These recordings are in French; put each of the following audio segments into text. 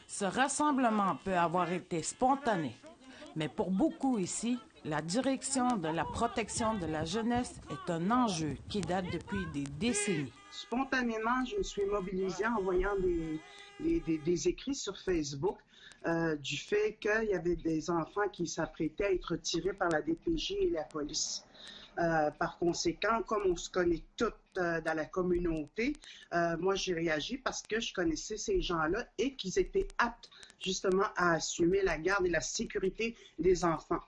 Ce rassemblement peut avoir été spontané, mais pour beaucoup ici, la direction de la protection de la jeunesse est un enjeu qui date depuis des décennies. Spontanément, je me suis mobilisée en voyant des écrits sur Facebook du fait qu'il y avait des enfants qui s'apprêtaient à être tirés par la DPJ et la police. Par conséquent, comme on se connaît toutes dans la communauté, moi j'ai réagi parce que je connaissais ces gens-là et qu'ils étaient aptes justement à assumer la garde et la sécurité des enfants.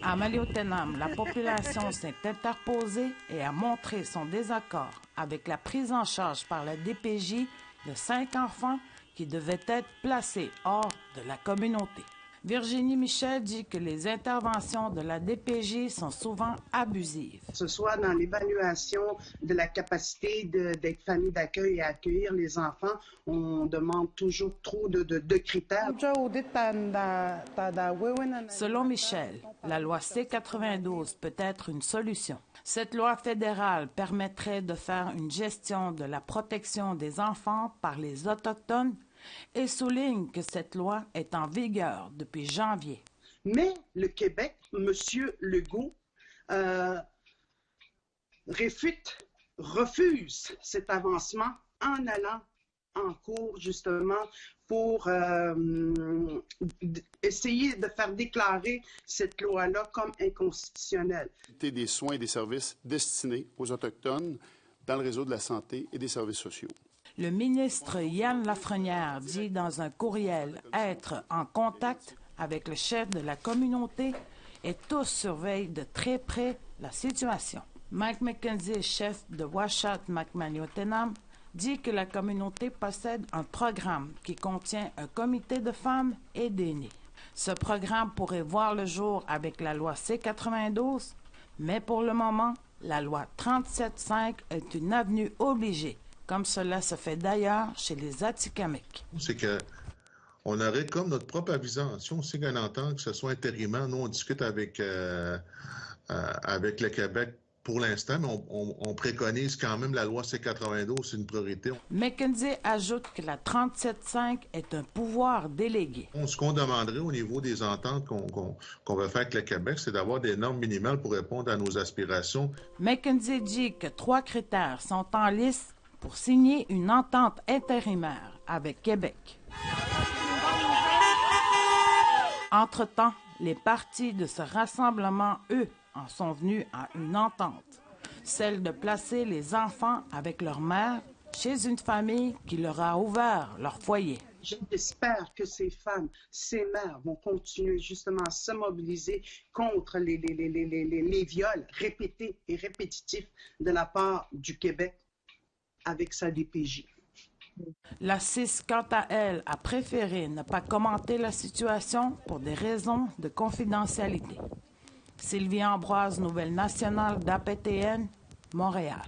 À Maliotenam, la population s'est interposée et a montré son désaccord avec la prise en charge par la DPJ de 5 enfants qui devaient être placés hors de la communauté. Virginie Michel dit que les interventions de la DPJ sont souvent abusives. Que ce soit dans l'évaluation de la capacité d'être famille d'accueil et accueillir les enfants, on demande toujours trop de critères. Selon Michel, la loi C-92 peut être une solution. Cette loi fédérale permettrait de faire une gestion de la protection des enfants par les Autochtones et souligne que cette loi est en vigueur depuis janvier. Mais le Québec, M. Legault, refuse cet avancement en allant en cours justement pour essayer de faire déclarer cette loi-là comme inconstitutionnelle. Des soins et des services destinés aux Autochtones dans le réseau de la santé et des services sociaux. Le ministre Yann Lafrenière dit dans un courriel être en contact avec le chef de la communauté et tous surveillent de très près la situation. Mike McKenzie, chef de Uashat Maliotenam, dit que la communauté possède un programme qui contient un comité de femmes et d'aînés. Ce programme pourrait voir le jour avec la loi C-92, mais pour le moment, la loi 37.5 est une avenue obligée, comme cela se fait d'ailleurs chez les Atikamekw. C'est qu'on aurait comme notre propre avisant. Si on sait qu'on entend que ce soit intérimaire, nous on discute avec le Québec pour l'instant, mais on préconise quand même la loi C-92, c'est une priorité. McKenzie ajoute que la 37.5 est un pouvoir délégué. Ce qu'on demanderait au niveau des ententes qu'on va faire avec le Québec, c'est d'avoir des normes minimales pour répondre à nos aspirations. McKenzie dit que 3 critères sont en lice pour signer une entente intérimaire avec Québec. Entre-temps, les partis de ce rassemblement, eux, en sont venus à une entente, celle de placer les enfants avec leur mère chez une famille qui leur a ouvert leur foyer. J'espère que ces femmes, ces mères vont continuer justement à se mobiliser contre les viols répétés et répétitifs de la part du Québec avec sa DPJ. La CIS, quant à elle, a préféré ne pas commenter la situation pour des raisons de confidentialité. Sylvie Ambroise, Nouvelle nationale d'APTN, Montréal.